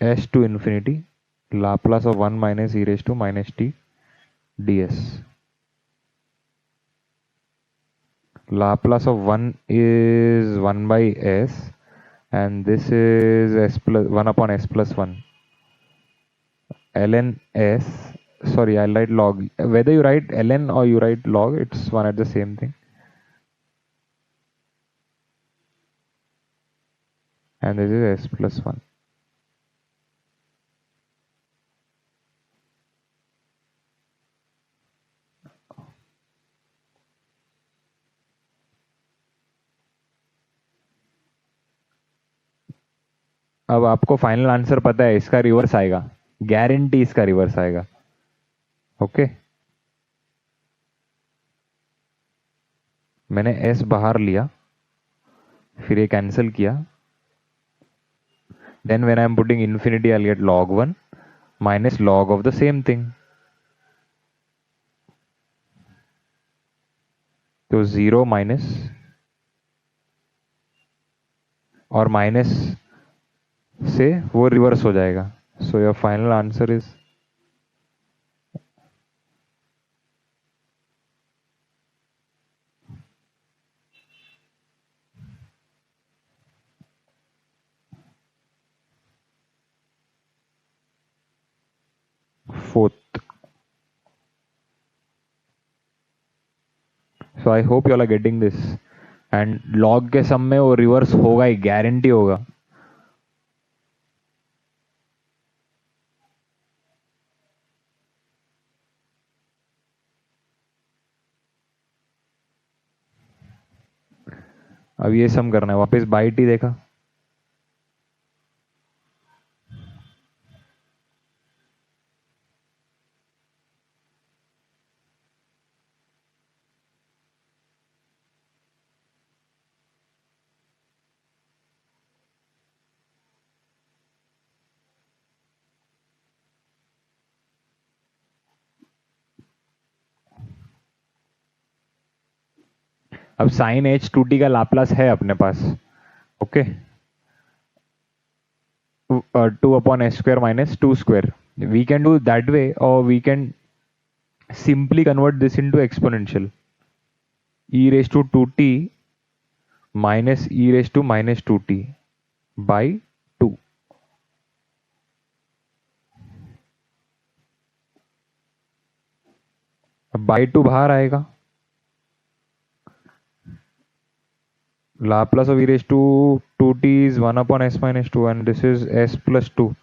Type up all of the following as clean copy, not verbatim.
s to infinity Laplace of 1 minus e raised to minus t ds. Laplace of 1 is 1 by s, and this is s plus 1 upon s plus 1. ln s, sorry, I'll write log. Whether you write ln or you write log, it's one at the same thing. And this is s plus 1. अब आपको final answer पता है, इसका reverse आएगा, guarantee इसका reverse आएगा. Okay, मैंने s बाहर लिया, फिर ये कैंसिल किया. Then when I am putting infinity I get log 1 minus log of the same thing. तो 0 माइनस और माइनस से वो रिवर्स हो जाएगा. So your final answer is fourth. So I hope you are getting this. And log के sum में वो reverse होगा ही, गारंटी होगा. अब ये सम करना है, वापस बाई टी देखा. अब साइन एच टू टी का लाप्लास है अपने पास. Okay, 2 upon s square minus 2 square. We can do that way, or we can simply convert this into exponential. E raised to 2t minus e raised to minus 2t by 2. अब by 2 बाहर आएगा. Laplace of e raised to 2t is 1 upon s minus 2, and this is s plus 2.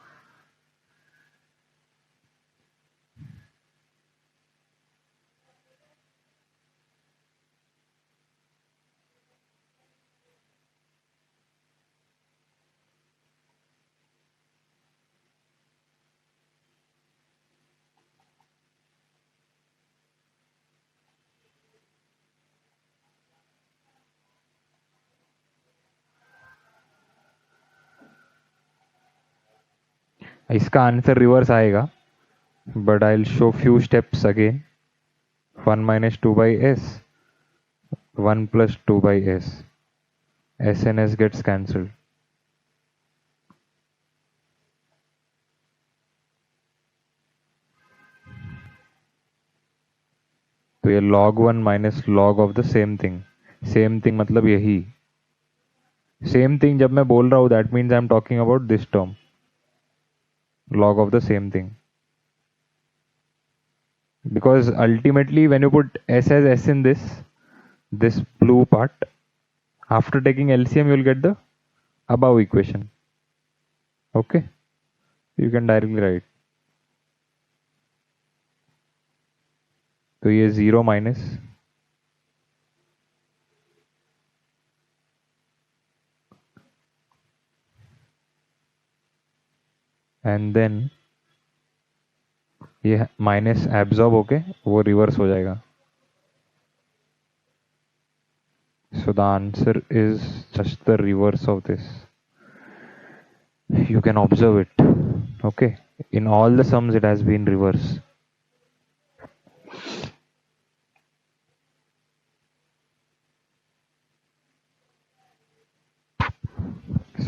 इसका answer reverse आएगा, but I'll show few steps again. 1 minus 2 by s, 1 plus 2 by s. S and s gets cancelled. तो ये log 1 minus log of the same thing. Same thing मतलब यही. Same thing जब मैं बोल रहा हूँ, that means I am talking about this term, log of the same thing. Because ultimately when you put s as s in this blue part, after taking LCM you will get the above equation. Okay, you can directly write. तो ये 0 minus and then ये minus absorb होके वो reverse हो जाएगा. So the answer is just the reverse of this. You can observe it. Okay, in all the sums it has been reverse.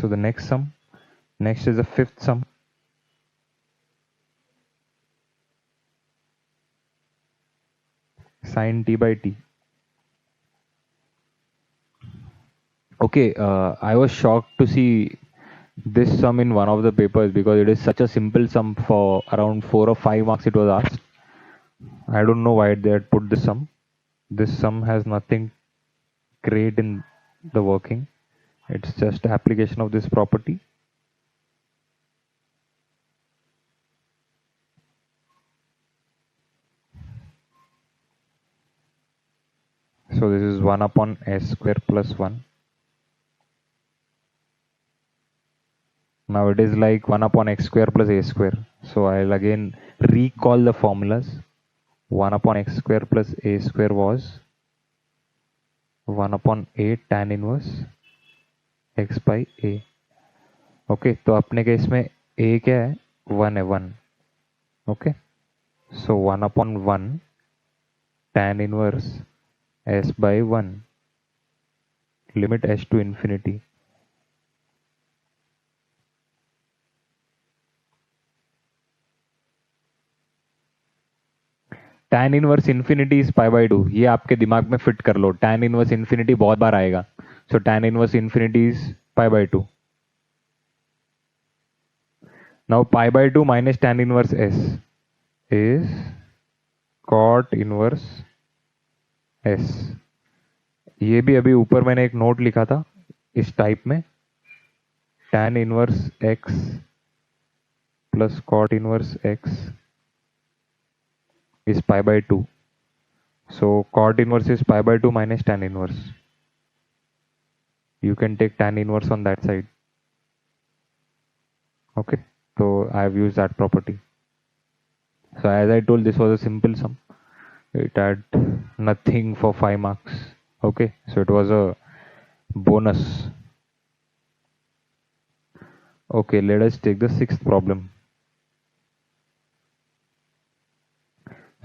So the next is the fifth sum. sin t by t. Okay, I was shocked to see this sum in one of the papers because it is such a simple sum. For around 4 or 5 marks it was asked. I don't know why they had put this sum. This sum has nothing great in the working. It's just application of this property. So this is 1 upon s square plus 1. Now it is like 1 upon x square plus a square. So I'll again recall the formulas. 1 upon x square plus a square was 1 upon a tan inverse x by a. Okay तो अपने case में a क्या है 1 है 1. Okay so 1 upon 1 tan inverse s by 1 limit s to infinity. tan inverse infinity is pi by 2. ये आपके दिमाग में फिट कर लो. tan इनवर्स इन्फिनिटी बहुत बार आएगा. सो tan inverse infinity is pi by 2. Now pi by 2 minus tan inverse s is cot inverse s. ये भी अभी ऊपर मैंने एक नोट लिखा था इस टाइप में. tan inverse x plus cot inverse x is pi by 2. So cot inverse is pi by 2 minus tan inverse. You can take tan inverse on that side. Okay, so I have used that property. So as I told, this was a simple sum. It had nothing for 5 marks. Okay, so it was a bonus. Okay, let us take the sixth problem.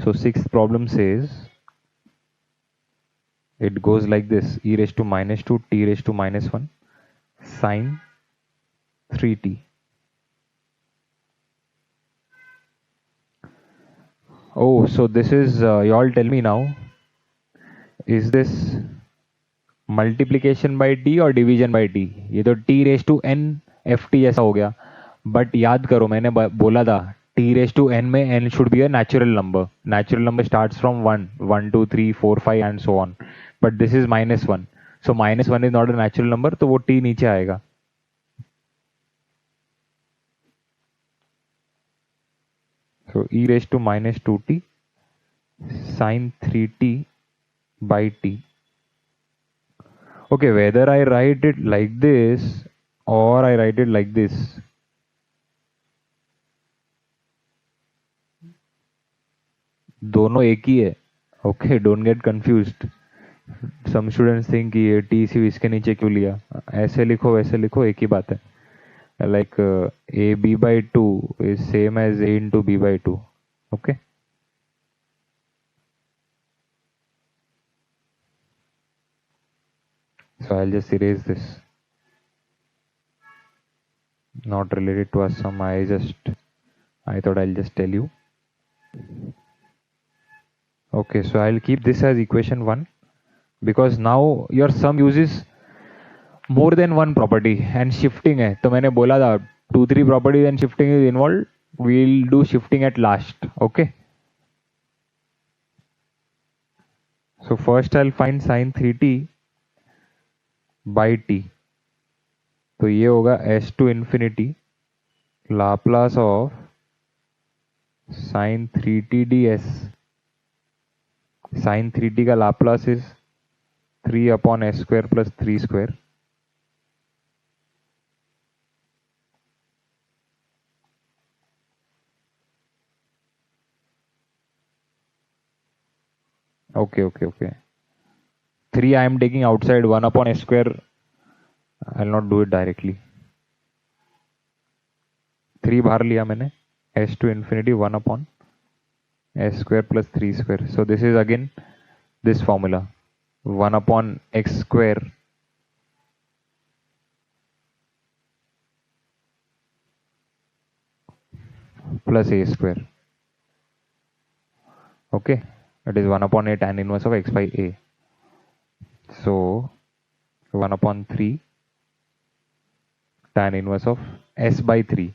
So sixth problem says it goes like this: e raised to minus 2 t raised to minus 1 sine 3t. Oh, so this is you all tell me now, is this multiplication by t और division by t? ये तो t raise to n f t जैसा हो गया. But याद करो मैंने बोला था टी रेस टू एन में n should be a natural number. Natural number starts from 1 1 2 3 4 5 and so on. But this is -1. So -1 is not a natural number, तो वो टी नीचे आएगा. So E raise to -2t sin 3t by t. Okay, whether I write it like this or I write it like this, दोनों एक ही है. Okay, don't get confused. Some students think कि ये टी सी इसके नीचे क्यों लिया. ऐसे लिखो वैसे लिखो, एक ही बात है. Like A B by 2 is same as A into B by 2. Okay, so I'll just erase this. Not related to a sum. I thought I'll just tell you. Okay, so I'll keep this as equation 1 because now your sum uses more than one property and shifting है. तो मैंने बोला था 2-3 properties and shifting is involved. We'll do shifting at last. Okay. So first I'll find sin 3t by t. तो ये होगा s to infinity Laplace of sin 3t ds. sin 3t का Laplace is 3 upon s square plus 3 square. Okay. 3 I am taking outside. 1 upon s square. I'll not do it directly. 3 बाहर लिया मैंने. s to infinity 1 upon s square plus 3 square. So this is again this formula. 1 upon x square plus a square. Okay. It is 1 upon a tan inverse of x by a. So 1 upon 3 tan inverse of s by 3.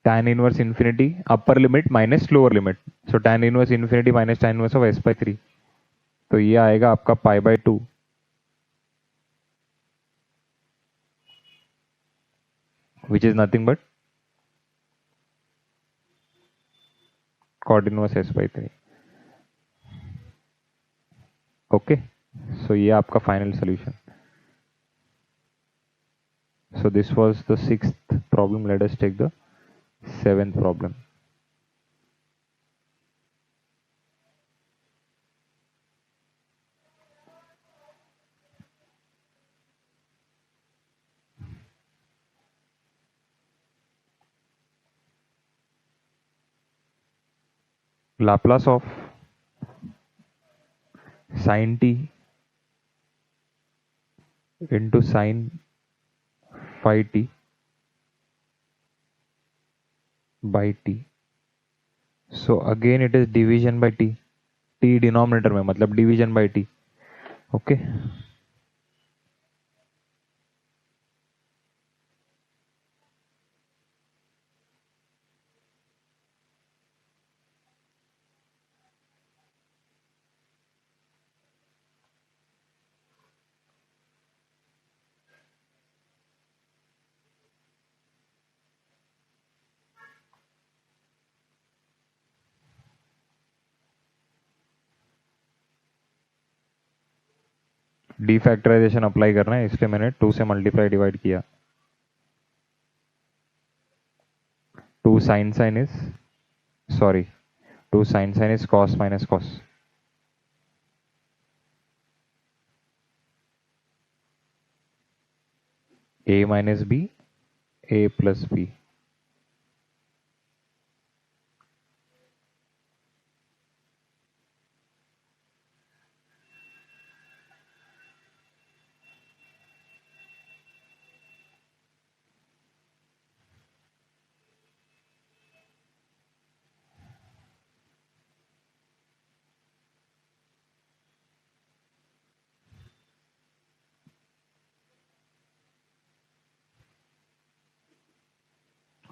Tan inverse infinity upper limit minus lower limit. So tan inverse infinity minus tan inverse of s by 3. तो ये आएगा आपका pi by 2, which is nothing but cot inverse s by 3. Okay, so ये आपका final solution. So this was the 6th problem. Let us take the 7th problem. Laplace of sin t into sin phi t by t. So again it is division by t. t denominator में मतलब division by t. Okay. Defactorisation apply करना है इसलिए मैंने 2 से multiply divide किया. 2 sin sin is sorry 2 sin sin is cos minus cos. A minus b, a plus b.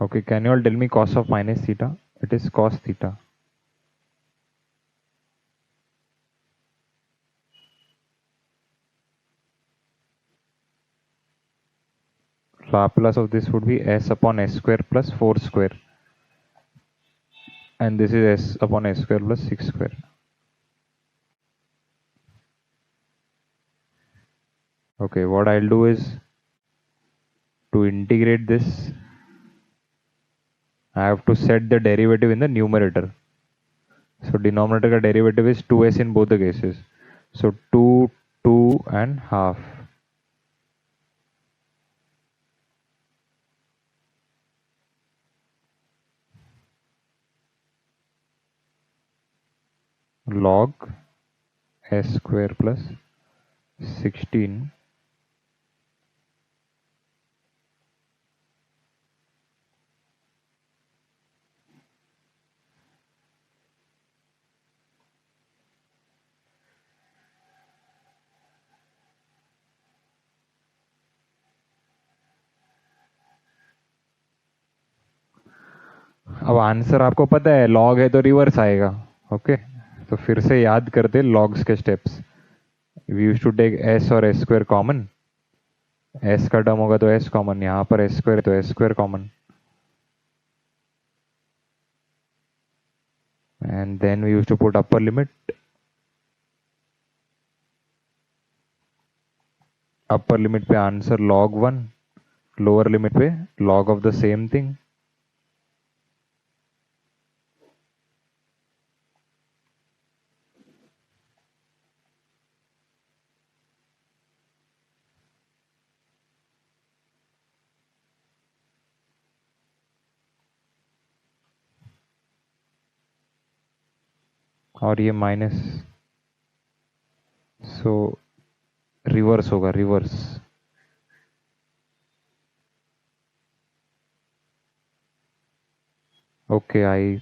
Okay, can you all tell me cos of minus theta? It is cos theta. Laplace of this would be s upon s square plus 4 square. And this is s upon s square plus 6 square. Okay, what I'll do is to integrate this, I have to set the derivative in the numerator. So denominator का derivative is 2s in both the cases. So 2, 2 and half. Log s square plus 16 अब answer आपको पता है log है तो reverse आएगा. Okay तो फिर से याद करते लॉग्स के steps. We use to take s और एस स्क्वायर कॉमन. एस का टर्म होगा तो एस कॉमन, यहाँ पर एस स्क्वायर तो s square common. And then we use to put upper limit. Upper limit पे आंसर log 1, लोअर लिमिट पे log of the same thing. और ये माइनस, सो रिवर्स होगा, रिवर्स। ओके आई,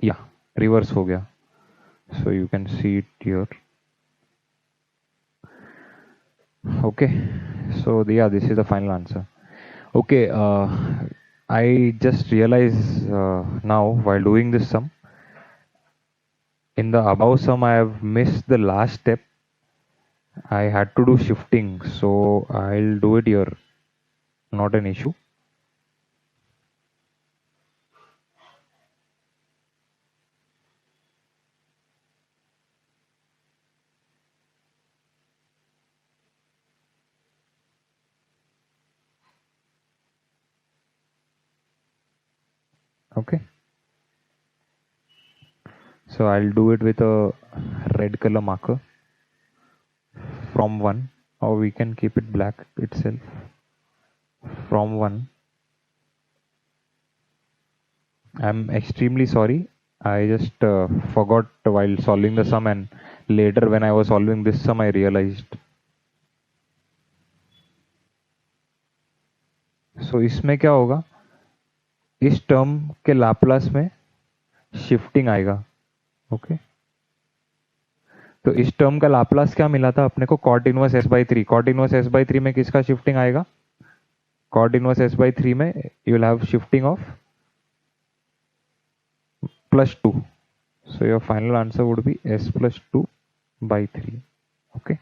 या reverse हो गया, so you can see it here. Okay, so yeah, this is the final answer. Okay, I just realized now while doing this sum, in the above sum, I have missed the last step. I had to do shifting, so I'll do it here. Not an issue. Okay, so I'll do it with a red color marker from 1, or we can keep it black itself. From 1, I'm extremely sorry. I just forgot while solving the sum, and later when I was solving this sum, I realized. So इसमें क्या होगा, इस term के Laplace में shifting आएगा. Okay, तो इस term का लाप्लास क्या मिला था अपने को, cot inverse s by three. Cot inverse s by three में किसका शिफ्टिंग आएगा, cot inverse s by three में you will have shifting of +2. So your final answer would be s plus 2 by 3. Okay,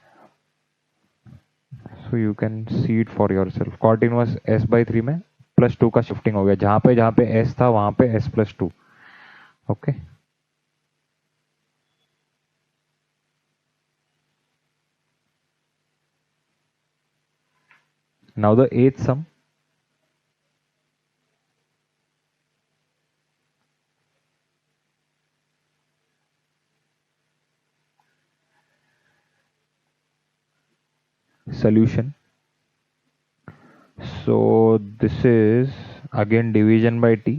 so you can see it for yourself. Cot inverse s by 3 में +2 का shifting हो गया, जहां पे s था वहां पे s plus 2. Okay, now the eighth sum. Solution. So this is again division by t.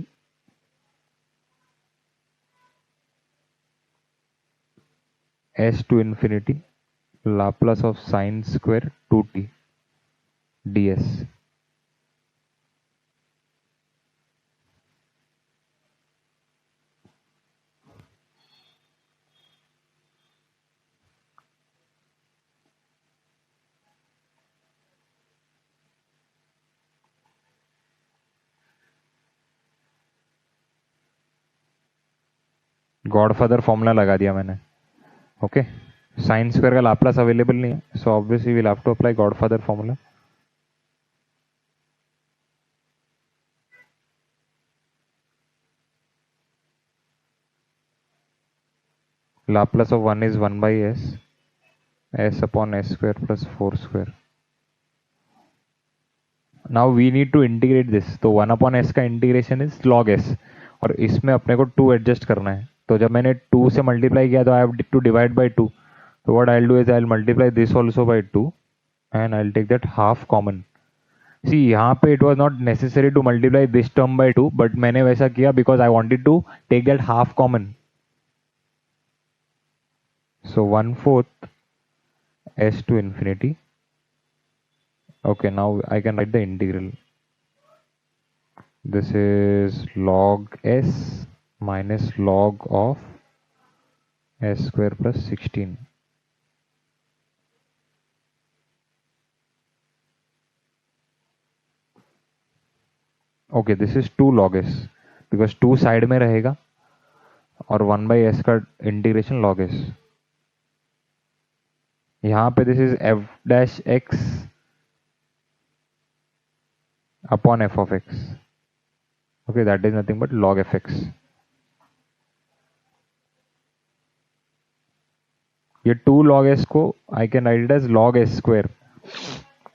S to infinity Laplace of sine square 2t ds. Godfather formula लगा दिया मैंने. ओके, साइन स्क्वायर का लाप्लास अवेलेबल नहीं है, so obviously will have to apply godfather formula. Laplace of 1 is 1 by s upon s square plus 4 square. Now we need to integrate this. तो 1 upon s का integration is log s, और इसमें अपने को 2 adjust करना है. तो जब मैंने 2 से मल्टीप्लाई किया तो I have to divide by 2. तो what I will do is I will multiply this also by 2 and I will take that half common. See यहाँ पे it was not necessary to multiply this term by 2, but मैंने वैसा किया because I wanted to take that half common. So 1/4 s to infinity. Okay, now I can write the integral. This is log s minus log of s square plus 16. Okay, this is 2 log s because 2 side में रहेगा और 1 by s का integration log s. यहाँ पे this is f dash x upon f of x. Okay, that is nothing but log fx. ये 2 log s को I can write it as log s square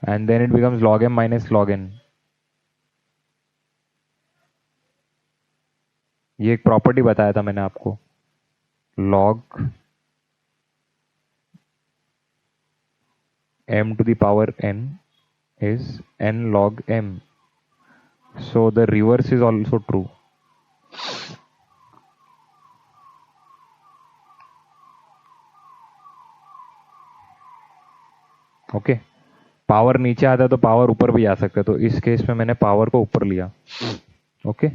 and then it becomes log m minus log n. ये एक property बताया था मैंने आपको, log m to the power n is n log m. So the reverse is also true. Okay power नीचे आता है तो पावर ऊपर भी आ सकता है, तो इस केस में मैंने पावर को ऊपर लिया. Okay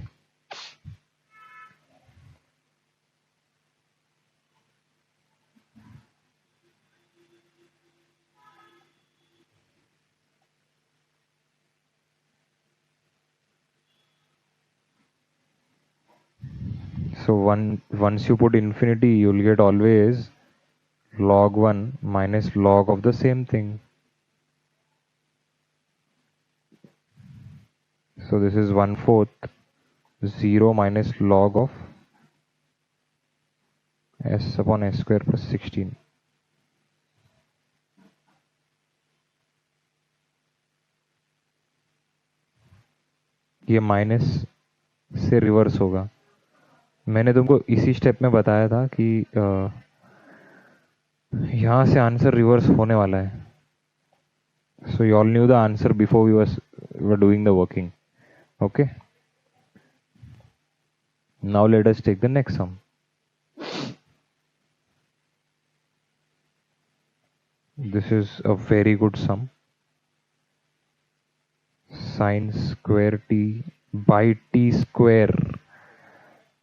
so once you put infinity, you'll get always log 1 minus log of the same thing. So this is 1/4 0 minus log of s upon s square plus 16. ये माइनस से रिवर्स होगा. मैंने तुमको इसी स्टेप में बताया था कि यहाँ से आंसर रिवर्स होने वाला है. So you all knew the answer before we were doing the working. Okay. Now let us take the next sum. This is a very good sum. Sin square t by t square.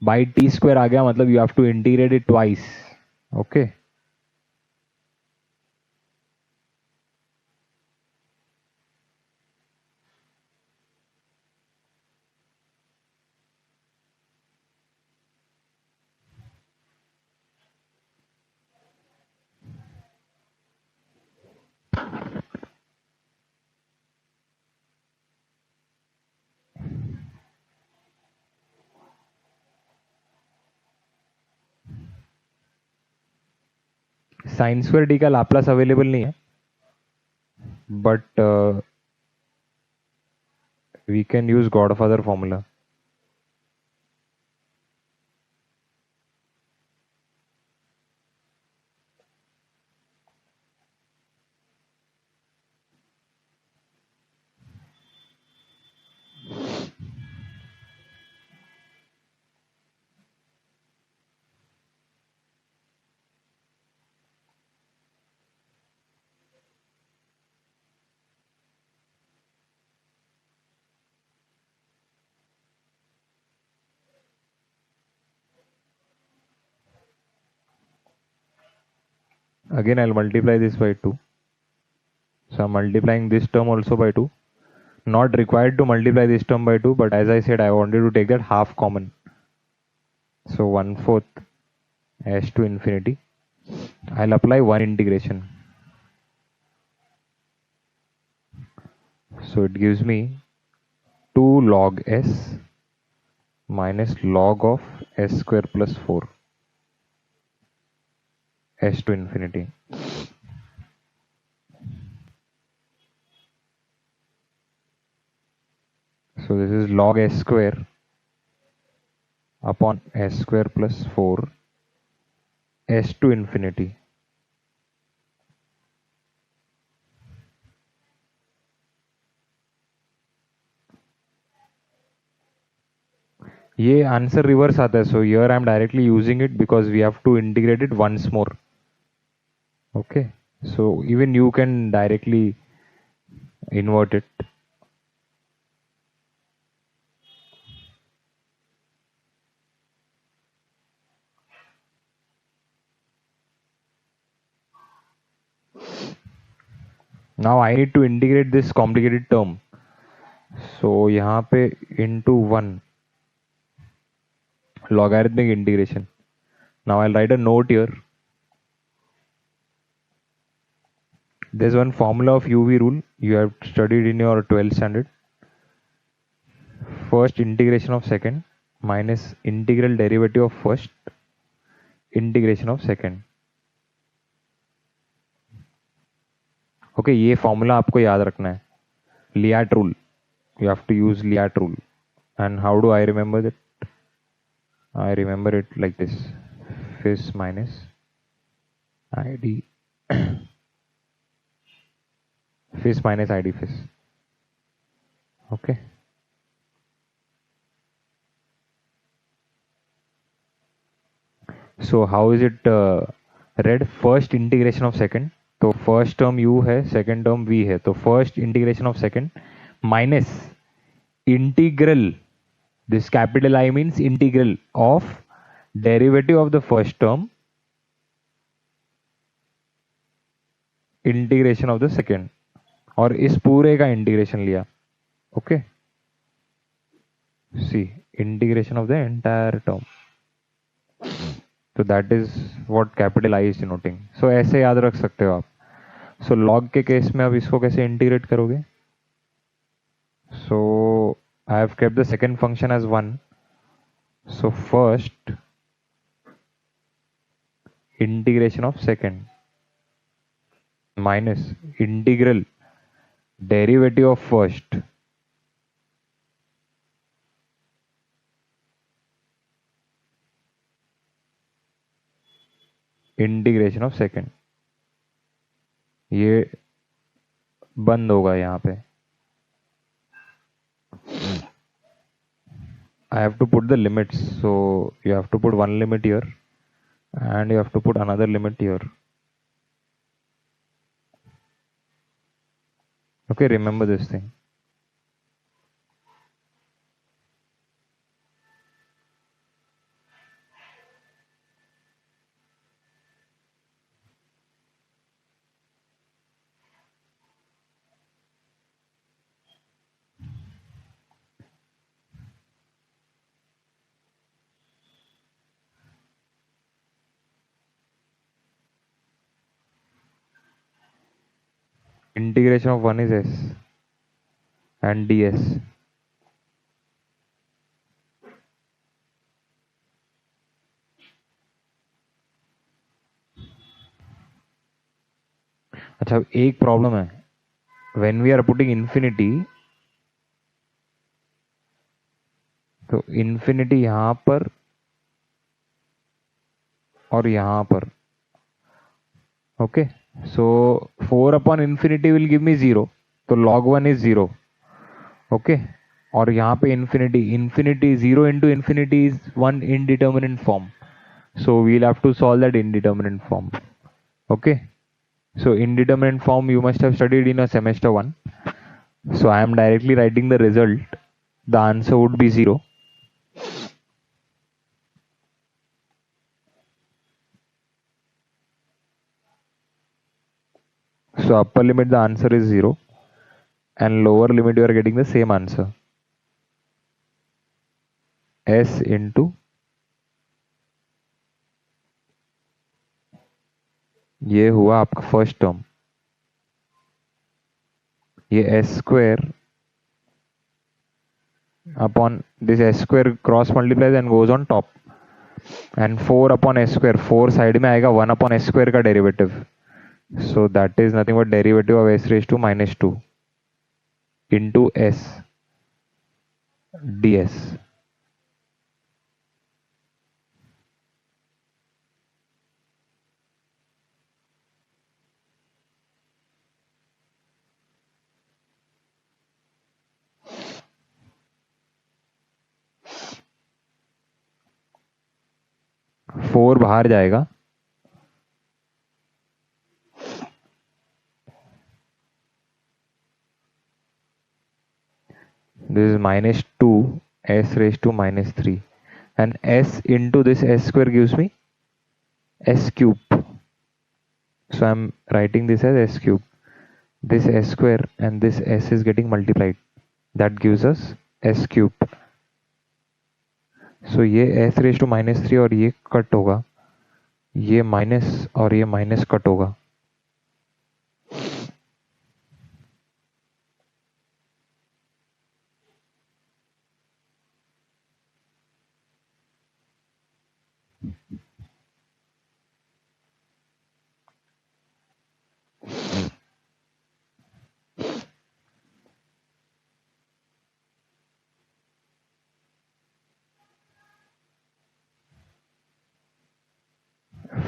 By t square आ गया मतलब you have to integrate it twice. Okay. Sine square t का Laplace available नहीं है, but we can use godfather formula. Again, I'll multiply this by 2. So I'm multiplying this term also by 2. Not required to multiply this term by 2, but as I said, I wanted to take that half common. So 1/4 s to infinity. I'll apply one integration. So it gives me 2 log s minus log of s square plus 4 s to infinity. So this is log s square upon s square plus 4 s to infinity. ये answer reverse आता है. So here I am directly using it because we have to integrate it once more. Okay so even you can directly invert it. Now I need to integrate this complicated term. So यहाँ पे into 1 logarithmic integration. Now I'll write a note here. There's one formula of UV rule you have studied in your 12th standard. First integration of second minus integral derivative of first integration of second. Okay ये formula आपको याद रखना है. लियाट rule, you have to use Liat rule. And how do I remember that? I remember it like this: Fis minus ID phys minus ID phys. Okay. So how is it read? First integration of second. तो first term u है, second term v है, तो first integration of second minus integral, this capital I means integral of derivative of the first term integration of the second, और इस पूरे का integration लिया. Okay, see integration of the entire term. तो that is what capital I is denoting. So ऐसे याद रख सकते हो आप. सो लॉग के केस में अब इसको कैसे इंटीग्रेट करोगे? So I have kept the second function as 1. So first integration of second minus integral derivative of first integration of second. ये बंद होगा यहाँ पे. I have to put the limits, so you have to put one limit here and you have to put another limit here. Okay, remember this thing. Integration of 1 is s and ds. अच्छा, एक problem है. When we are putting infinity, तो infinity यहां पर और यहां पर. Okay, so 4 upon infinity will give me 0, तो log 1 इज 0. ओके, और यहाँ पे infinity, infinity 0 into infinity is 1 indeterminate form. So we'll have to solve that indeterminate form. Okay, so indeterminate form you must have studied in a semester 1. So I am directly writing the result. The answer would be 0. So upper limit the answer is 0 and lower limit you are getting the same answer, s into ये हुआ आपका first term, ये s square upon this s square cross multiplies and goes on top, and 4 upon s square, 4 side में आएगा, 1 upon s square का derivative. So that is nothing but derivative of s raised to minus 2 into s ds. Four बाहर जाएगा, this is minus 2 s raised to minus 3, and s into this s square gives me s cube. So I'm writing this as s cube. This s square and this s is getting multiplied, that gives us s cube. So ये s raised to minus 3 और ये cut होगा, ये minus और ये minus cut होगा.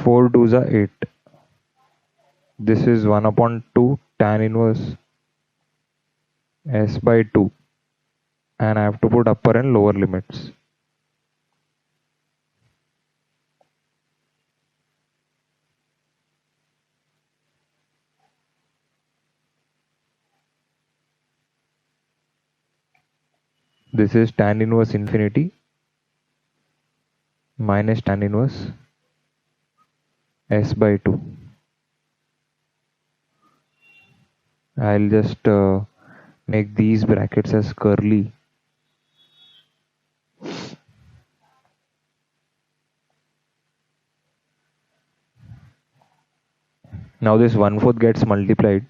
Four twos are 8. This is 1 upon 2 tan inverse s by 2, and I have to put upper and lower limits. This is tan inverse infinity minus tan inverse s by 2. I'll just make these brackets as curly. Now this 1/4 gets multiplied.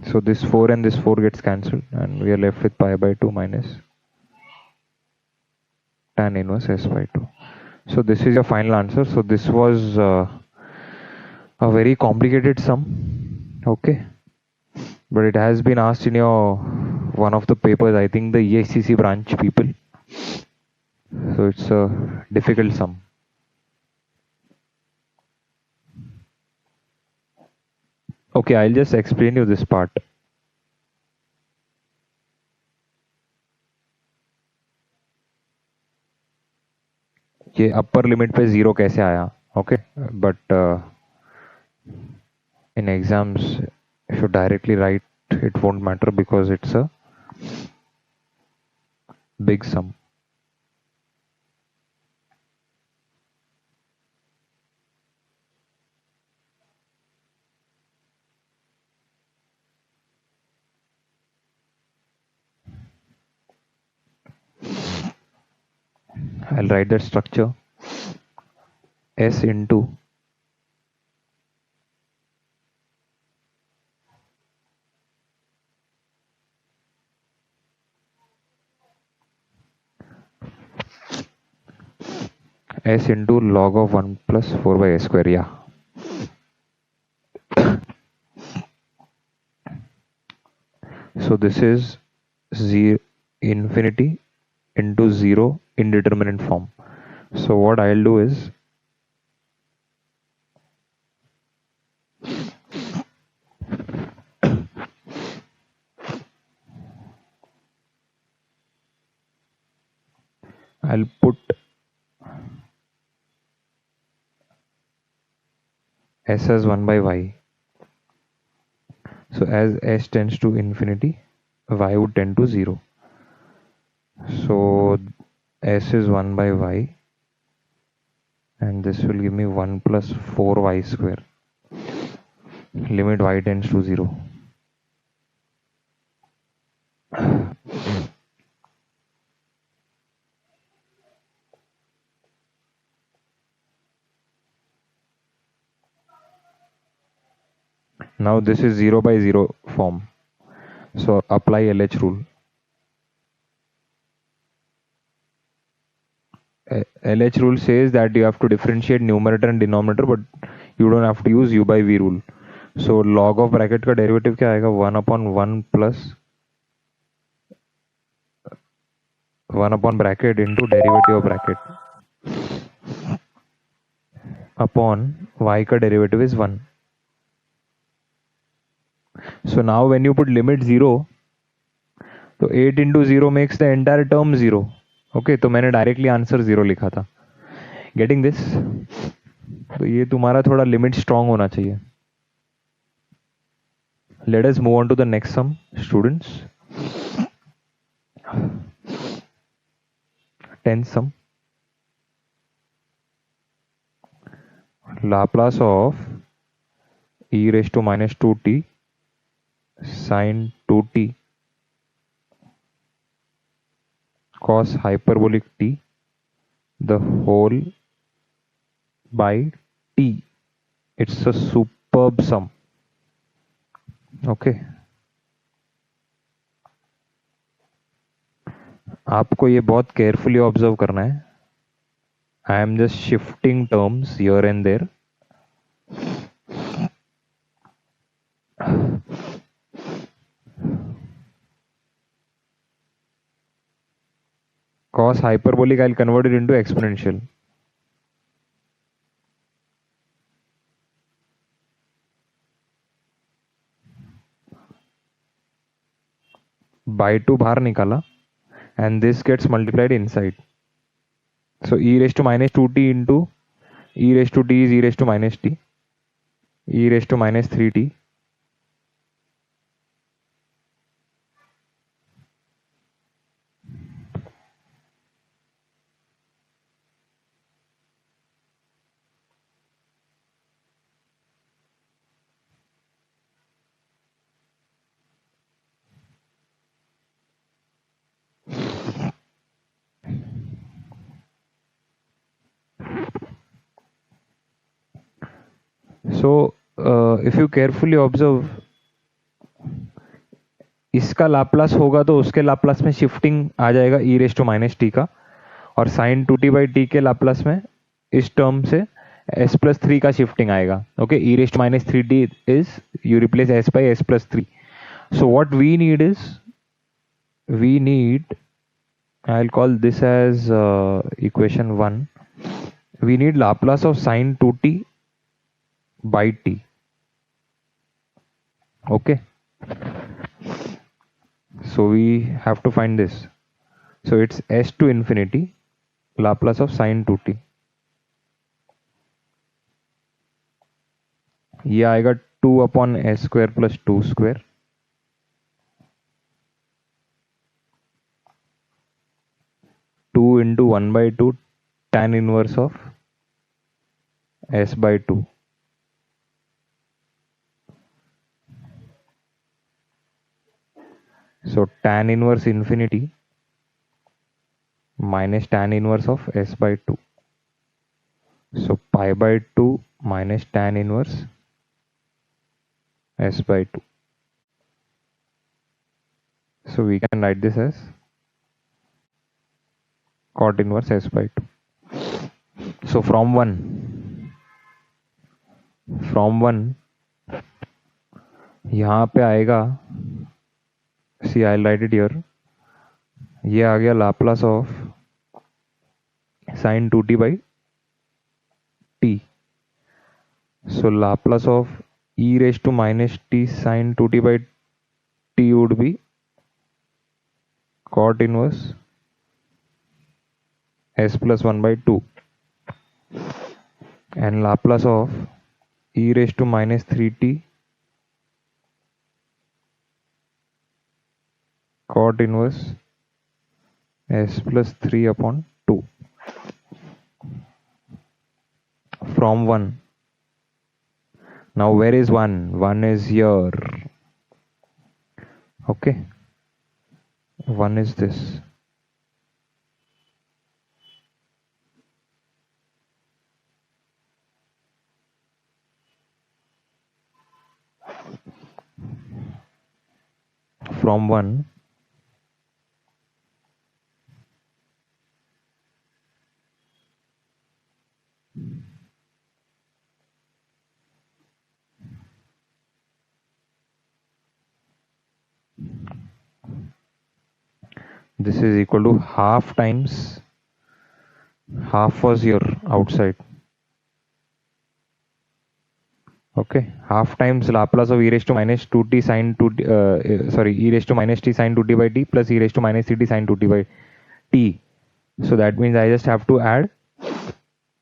So this 4 and this 4 gets cancelled, and we are left with pi by 2 minus tan inverse s by 2. So this is your final answer. So this was a very complicated sum. Okay, but it has been asked in your one of the papers, I think the EICC branch people. So it's a difficult sum. Okay, I'll just explain you this part. ये अपर limit पे zero कैसे आया? Okay, but in exams if you directly write it won't matter because it's a big sum. I'll write that structure s into s into log of 1 plus 4 by s square. Yeah. So this is infinity into 0 indeterminate form. So what I'll do is I'll put s as 1 by y. So as s tends to infinity, y would tend to 0. So s is 1 by y, and this will give me 1 plus 4y square. Limit y tends to 0. Now this is 0 by 0 form. So apply LH rule. LH rule says that you have to differentiate numerator and denominator, but you don't have to use u by v rule. So log of bracket का derivative क्या आएगा? 1 upon 1 plus 1 upon bracket into derivative of bracket upon y का derivative is 1. So now when you put limit 0, तो 8 into 0 makes the entire term 0. Okay, तो मैंने directly answer 0 लिखा था. Getting this? तो ये तुम्हारा थोड़ा लिमिट स्ट्रांग होना चाहिए. Let us move on to the next sum, students. 10th sum. Laplace of e raised to minus 2t sine 2t cos hyperbolic t the whole by t. It's a superb sum. Okay. आपको ये बहुत carefully observe करना है. I am just shifting terms here and there. Cos hyperbolic I'll convert it into exponential. by 2 बाहर निकाला and this gets multiplied inside. So e raised to minus 2t into e raised to t is e raised to minus t, e raised to minus 3t. So if you carefully observe, इसका Laplace होगा तो उसके Laplace में shifting आ जाएगा e raise to minus t का, और sine two t by t के लाप्लास में इस टर्म से एस प्लस थ्री का शिफ्टिंग आएगा. Okay, e raise to minus three t is you replace s by s plus three. So what we need is, we need, I'll call this as equation 1. We need Laplace of sine 2t by t. Okay. So we have to find this. So it's s to infinity Laplace of sine 2t. ये आएगा 2 upon s square plus 2 square. Two into 1 by 2 tan inverse of s by 2. So tan inverse infinity minus tan inverse of s by 2. So pi by 2 minus tan inverse s by 2. So we can write this as cot inverse s by 2. So from 1 यहाँ पे आएगा, see I write it here, ये आ गया Laplace of sine two t by t. So Laplace of e raise to minus t sine two t by t would be cot inverse s plus 1 by 2, and Laplace of e raised to minus 3t cot inverse s plus 3 upon 2 from 1. Now where is 1? 1 is here. Okay, 1 is this. From 1 this is equal to half times, half was here outside. Okay, half times Laplace of e raised to minus 2t sine 2t, e raised to minus t sine 2t by t plus e raised to minus 3t sine 2t by t. So that means I just have to add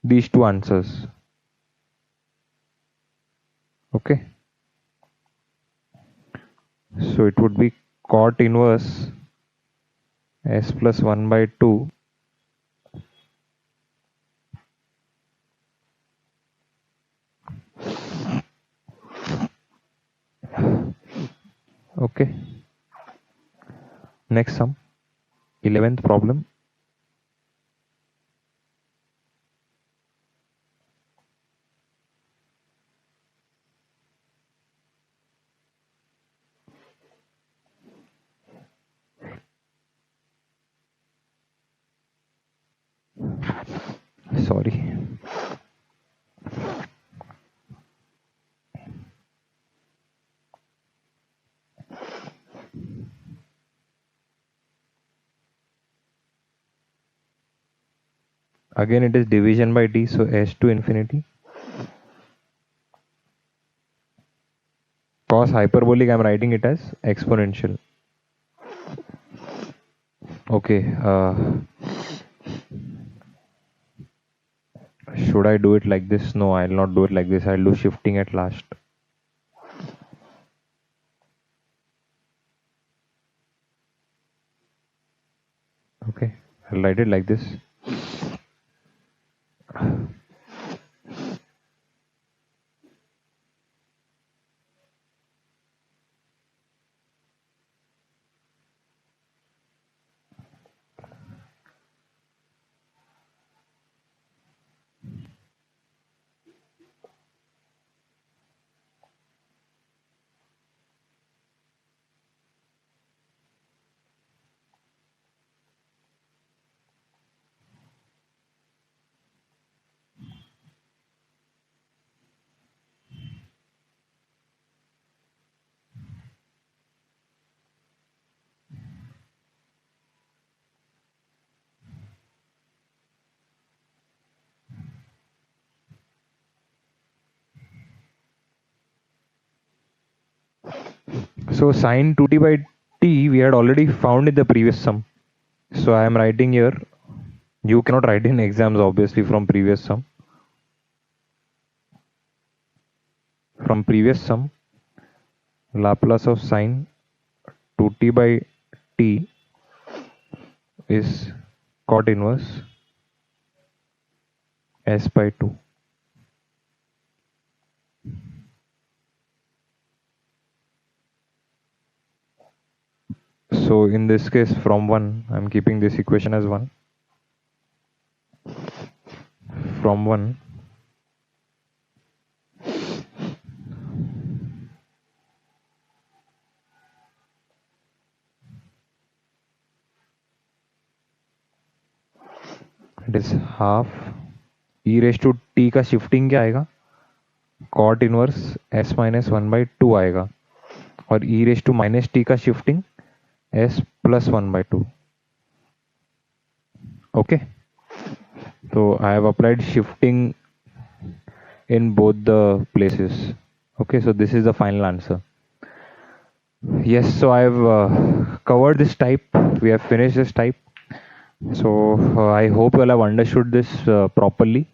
these two answers. Okay, so it would be cot inverse s plus 1 by 2 okay. Next sum, 11th problem. Sorry. Again it is division by t, so s to infinity cos hyperbolic, I am writing it as exponential. Okay. Should I do it like this? No, I'll not do it like this. I'll do shifting at last. Okay. I'll write it like this. So sine 2t by t we had already found in the previous sum. So I am writing here. You cannot write in exams obviously from previous sum. From previous sum, Laplace of sine 2t by t is cot inverse s by 2. So in this case from 1, I'm keeping this equation as 1. From 1, it is half e raised to t का shifting क्या आएगा, cot inverse s minus 1/2 आएगा, और e raised to minus t का shifting s plus 1/2. Okay, so I have applied shifting in both the places. Okay, so this is the final answer. Yes, so I've covered this type. We have finished this type. So I hope you all have understood this properly.